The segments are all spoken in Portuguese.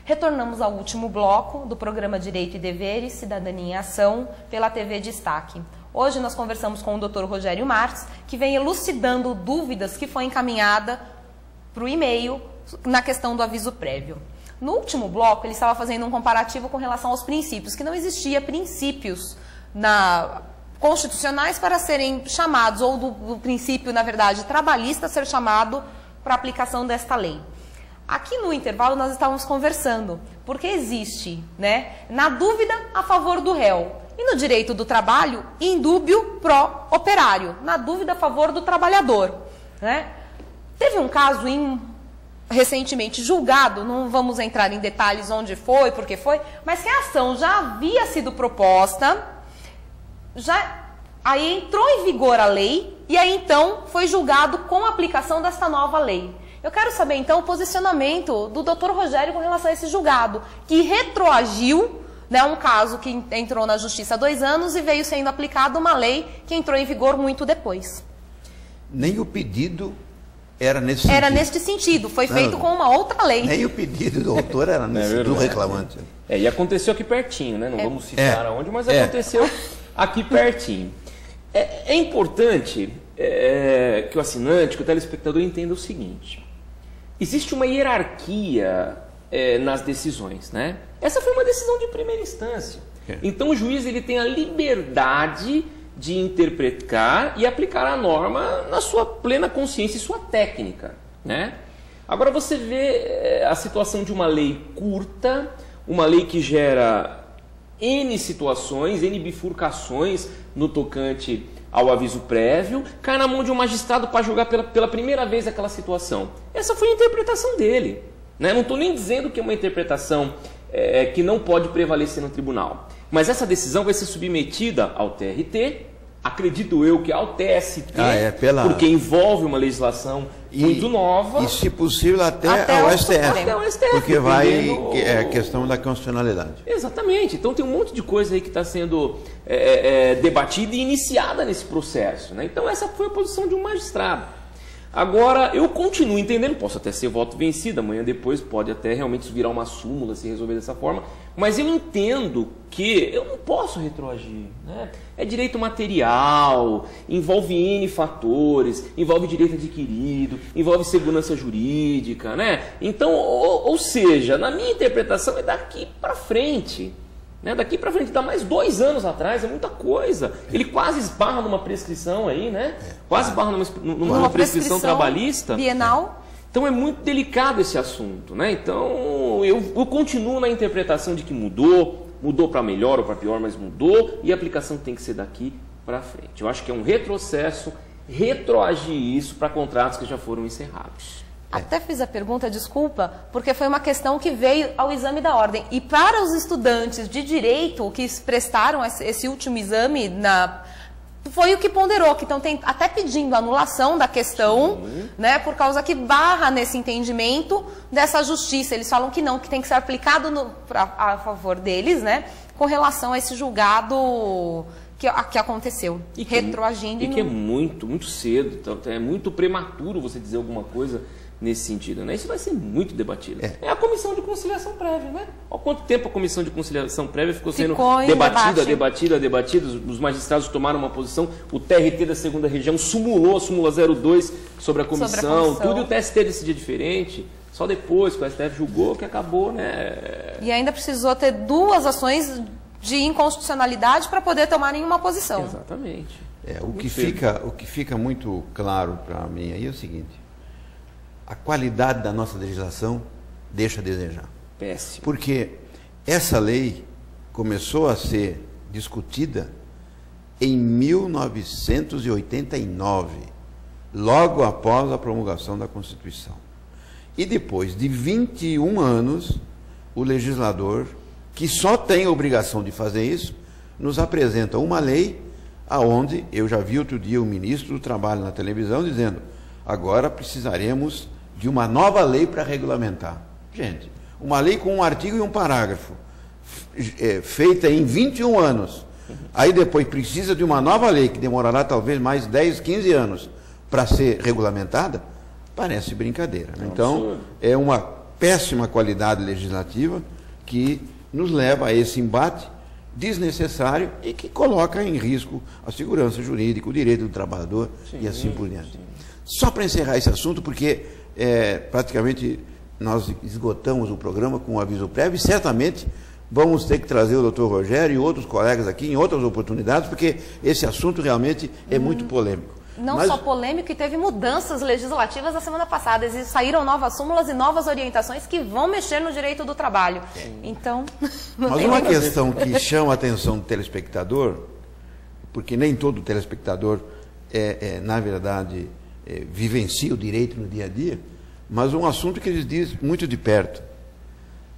Retornamos ao último bloco do programa Direito e Deveres, Cidadania em Ação, pela TV Destaque. Hoje nós conversamos com o Dr. Rogério Marques, que vem elucidando dúvidas que foi encaminhada para o e-mail na questão do aviso prévio. No último bloco, ele estava fazendo um comparativo com relação aos princípios, que não existia princípios constitucionais para serem chamados, ou do princípio, na verdade, trabalhista ser chamado para aplicação desta lei. Aqui no intervalo nós estávamos conversando, porque existe, na dúvida, a favor do réu, e no direito do trabalho, in dúbio pro operário, na dúvida, a favor do trabalhador. Teve um caso recentemente julgado, não vamos entrar em detalhes onde foi, por que foi, mas que a ação já havia sido proposta, aí entrou em vigor a lei, e aí então foi julgado com a aplicação desta nova lei. Eu quero saber então o posicionamento do Dr. Rogério com relação a esse julgado, que retroagiu, um caso que entrou na justiça há 2 anos e veio sendo aplicada uma lei que entrou em vigor muito depois. Nem o pedido era nesse sentido. Era neste sentido, foi feito com uma outra lei. Nem o pedido do autor era nesse do reclamante. E aconteceu aqui pertinho, Não vamos citar aonde, mas aconteceu aqui pertinho. É importante que o assinante, que o telespectador entenda o seguinte. Existe uma hierarquia nas decisões, Essa foi uma decisão de primeira instância. Então o juiz ele tem a liberdade de interpretar e aplicar a norma na sua plena consciência e sua técnica, Agora você vê a situação de uma lei curta, uma lei que gera N situações, N bifurcações no tocante ao aviso prévio, cai na mão de um magistrado para julgar pela primeira vez aquela situação. Essa foi a interpretação dele. Não estou nem dizendo que é uma interpretação que não pode prevalecer no tribunal. Mas essa decisão vai ser submetida ao TRT, acredito eu que ao TST, porque envolve uma legislação muito nova. E, se possível, até ao STF, porque vai a questão da constitucionalidade. Exatamente. Então tem um monte de coisa aí que está sendo debatida e iniciada nesse processo. Então essa foi a posição de um magistrado. Agora, eu continuo entendendo, posso até ser voto vencido, amanhã depois pode até realmente virar uma súmula se resolver dessa forma, mas eu entendo que eu não posso retroagir. É direito material, envolve N fatores, envolve direito adquirido, envolve segurança jurídica, Então, ou seja, na minha interpretação é daqui para frente. Daqui para frente, dá mais 2 anos atrás, é muita coisa. Ele quase esbarra numa prescrição aí, Quase esbarra numa prescrição trabalhista. Bienal. Então é muito delicado esse assunto, Então eu continuo na interpretação de que mudou para melhor ou para pior, mas mudou e a aplicação tem que ser daqui para frente. Eu acho que é um retrocesso retroagir isso para contratos que já foram encerrados. Até fiz a pergunta, desculpa, porque foi uma questão que veio ao exame da ordem. E para os estudantes de direito que prestaram esse último exame, foi o que ponderou, que estão até pedindo anulação da questão, por causa que barra nesse entendimento dessa justiça. Eles falam que não, que tem que ser aplicado a favor deles, com relação a esse julgado que aconteceu, retroagindo. E que é muito, muito cedo, então é muito prematuro você dizer alguma coisa nesse sentido, Isso vai ser muito debatido. É a comissão de conciliação prévia, Há quanto tempo a comissão de conciliação prévia ficou sendo debatida, os magistrados tomaram uma posição, o TRT da 2ª Região sumulou a súmula 02 sobre a comissão, tudo, e o TST decidia diferente, só depois que o STF julgou que acabou, E ainda precisou ter 2 ações de inconstitucionalidade para poder tomarem uma posição. Exatamente. O que fica muito claro para mim aí é o seguinte: a qualidade da nossa legislação deixa a desejar. Péssimo. Porque essa lei começou a ser discutida em 1989, logo após a promulgação da Constituição. E depois de 21 anos, o legislador, que só tem a obrigação de fazer isso, nos apresenta uma lei aonde eu já vi outro dia o ministro do Trabalho na televisão dizendo: agora precisaremos de uma nova lei para regulamentar. Gente, uma lei com um artigo e um parágrafo, feita em 21 anos, aí depois precisa de uma nova lei que demorará talvez mais 10, 15 anos para ser regulamentada, parece brincadeira. Então, é uma péssima qualidade legislativa que nos leva a esse embate desnecessário e que coloca em risco a segurança jurídica, o direito do trabalhador e assim por diante. Só para encerrar esse assunto, porque praticamente nós esgotamos o programa com um aviso prévio e certamente vamos ter que trazer o doutor Rogério e outros colegas aqui em outras oportunidades, porque esse assunto realmente é muito polêmico. Não só polêmico, e teve mudanças legislativas na semana passada. Saíram novas súmulas e novas orientações que vão mexer no direito do trabalho. Então, mas uma questão que chama a atenção do telespectador, porque nem todo telespectador na verdade, vivencia o direito no dia a dia, mas um assunto que eles dizem muito de perto,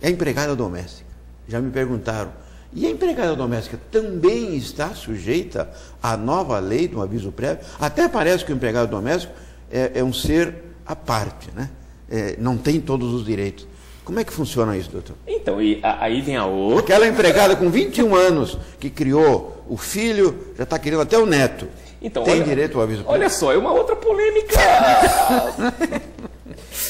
é a empregada doméstica. Já me perguntaram, e a empregada doméstica também está sujeita à nova lei do aviso prévio? Até parece que o empregado doméstico é um ser à parte, né? Não tem todos os direitos. Como é que funciona isso, doutor? Então, e aí vem a outra... Aquela empregada com 21 anos que criou o filho, já está querendo até o neto. Então, tem direito ao aviso prévio? Olha só, é uma outra polêmica...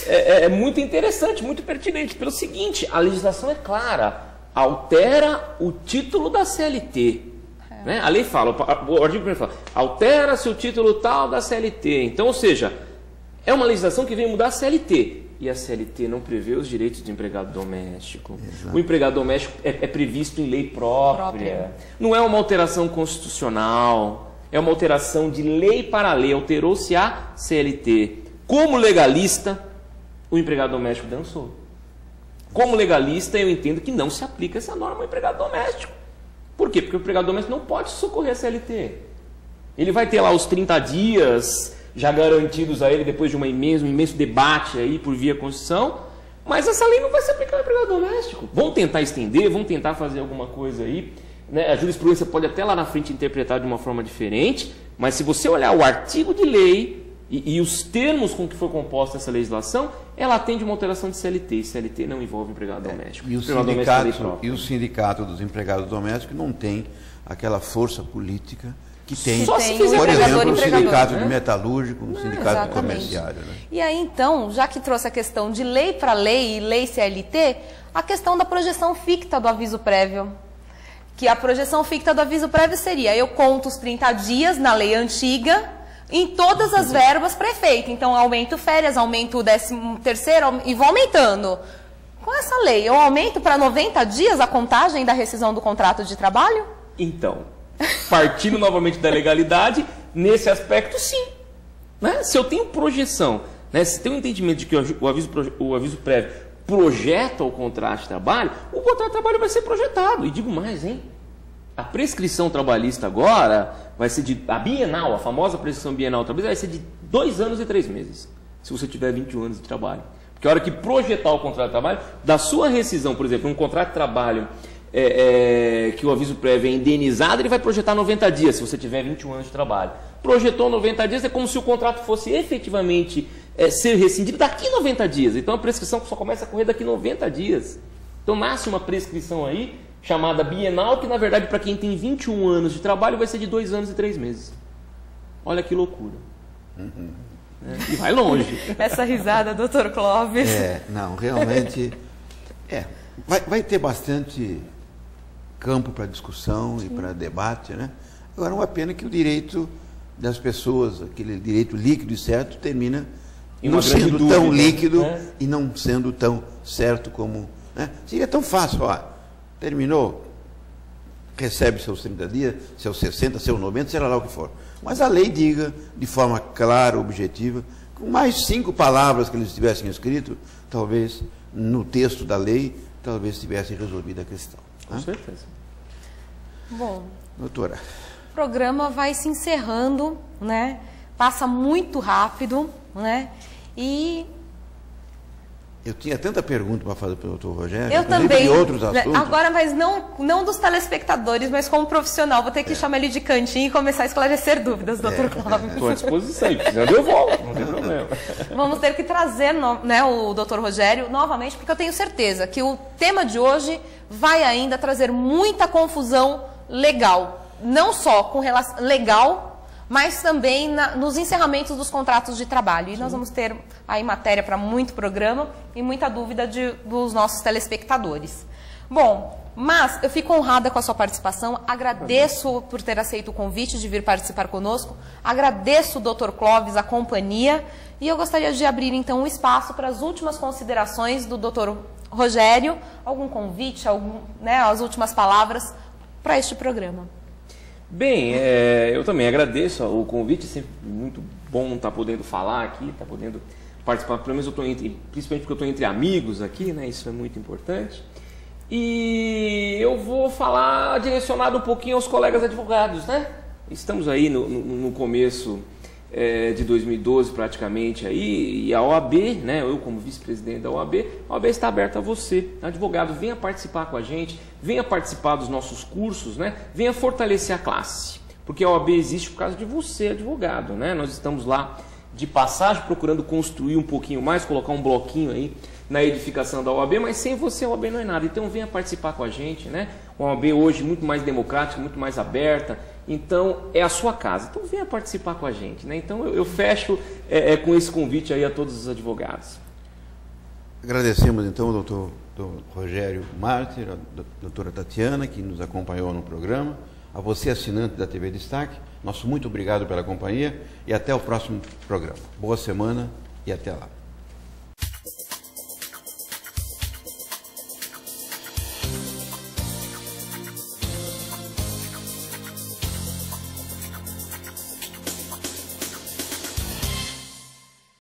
é muito interessante, muito pertinente. Pelo seguinte, a legislação é clara. Altera o título da CLT. Né? A lei fala, o artigo 1º fala, altera-se o título tal da CLT. Então, ou seja, é uma legislação que vem mudar a CLT. E a CLT não prevê os direitos do empregado doméstico. Exato. O empregado doméstico é previsto em lei própria. Não é uma alteração constitucional, é uma alteração de lei para lei. Alterou-se a CLT. Como legalista, o empregado doméstico dançou. Como legalista, eu entendo que não se aplica essa norma ao empregado doméstico. Por quê? Porque o empregado doméstico não pode socorrer a CLT. Ele vai ter lá os 30 dias já garantidos a ele depois de um imenso debate aí por via Constituição, mas essa lei não vai se aplicar ao empregado doméstico. Vão tentar estender, vão tentar fazer alguma coisa aí, né? A jurisprudência pode até lá na frente interpretar de uma forma diferente, mas se você olhar o artigo de lei e os termos com que foi composta essa legislação, ela atende uma alteração de CLT. E CLT não envolve empregado doméstico. E o sindicato dos empregados domésticos não tem aquela força política que tem, por exemplo, o sindicato de metalúrgico, o sindicato comerciário. Né? E aí, então, já que trouxe a questão de lei para lei e lei CLT, a questão da projeção ficta do aviso prévio. Que a projeção ficta do aviso prévio seria, eu conto os 30 dias na lei antiga, em todas as verbas prefeito. Então, aumento férias, aumento o 13º e vou aumentando. Com essa lei, eu aumento para 90 dias a contagem da rescisão do contrato de trabalho? Então, partindo novamente da legalidade, nesse aspecto, sim. Né? Se eu tenho projeção, né? Se tem um entendimento de que o aviso prévio projeta o contrato de trabalho, o contrato de trabalho vai ser projetado. E digo mais, hein? A prescrição trabalhista agora vai ser a bienal, a famosa prescrição bienal trabalhista, vai ser de 2 anos e 3 meses, se você tiver 21 anos de trabalho. Porque a hora que projetar o contrato de trabalho, da sua rescisão, por exemplo, um contrato de trabalho que o aviso prévio é indenizado, ele vai projetar 90 dias, se você tiver 21 anos de trabalho. Projetou 90 dias, é como se o contrato fosse efetivamente ser rescindido daqui 90 dias. Então a prescrição só começa a correr daqui 90 dias. Então nasce uma prescrição aí, chamada bienal, que na verdade para quem tem 21 anos de trabalho vai ser de 2 anos e 3 meses. Olha que loucura. E vai longe. Essa risada, doutor Clóvis. Não, realmente vai ter bastante campo para discussão e para debate, né? Agora, uma pena que o direito das pessoas, aquele direito líquido e certo, termina não sendo tão líquido e não sendo tão certo como... Né? Seria tão fácil, terminou, recebe seus 30 dias, seus 60, seus 90, será lá o que for. Mas a lei diga, de forma clara, objetiva, com mais 5 palavras que eles tivessem escrito, talvez no texto da lei, talvez tivessem resolvido a questão. Com certeza. Bom, doutora, o programa vai se encerrando, né? Passa muito rápido, né? E eu tinha tanta pergunta para fazer para o doutor Rogério. Eu também. De outros assuntos. Agora, mas não dos telespectadores, mas como profissional. Vou ter que chamar ele de cantinho e começar a esclarecer dúvidas, doutor Clóvis. Estou à disposição. Eu volto, não tem problema. Vamos ter que trazer o doutor Rogério novamente, porque eu tenho certeza que o tema de hoje vai ainda trazer muita confusão legal. Não só com relação legal, mas também nos encerramentos dos contratos de trabalho. E nós vamos ter aí matéria para muito programa e muita dúvida dos nossos telespectadores. Bom, mas eu fico honrada com a sua participação, agradeço por ter aceito o convite de vir participar conosco, agradeço, Dr. Clóvis, a companhia, e eu gostaria de abrir então um espaço para as últimas considerações do Dr. Rogério, algum convite, as últimas palavras para este programa. Bem, eu também agradeço o convite, sempre muito bom estar podendo falar aqui, estar podendo participar, pelo menos principalmente porque eu estou entre amigos aqui, né? Isso é muito importante. E eu vou falar direcionado um pouquinho aos colegas advogados, né? Estamos aí no começo de 2012 praticamente aí, e a OAB, né? Eu como vice-presidente da OAB, a OAB está aberta a você, advogado, venha participar com a gente, venha participar dos nossos cursos, né? Venha fortalecer a classe, porque a OAB existe por causa de você, advogado, né? Nós estamos lá de passagem, procurando construir um pouquinho mais, colocar um bloquinho aí na edificação da OAB, mas sem você a OAB não é nada. Então venha participar com a gente, né? Uma OAB hoje muito mais democrática, muito mais aberta, então é a sua casa. Então venha participar com a gente, né? Então eu fecho com esse convite aí a todos os advogados. Agradecemos então ao doutor Rogério Mártir, a doutora Tatiana, que nos acompanhou no programa, a você, assinante da TV Destaque, nosso muito obrigado pela companhia e até o próximo programa. Boa semana e até lá.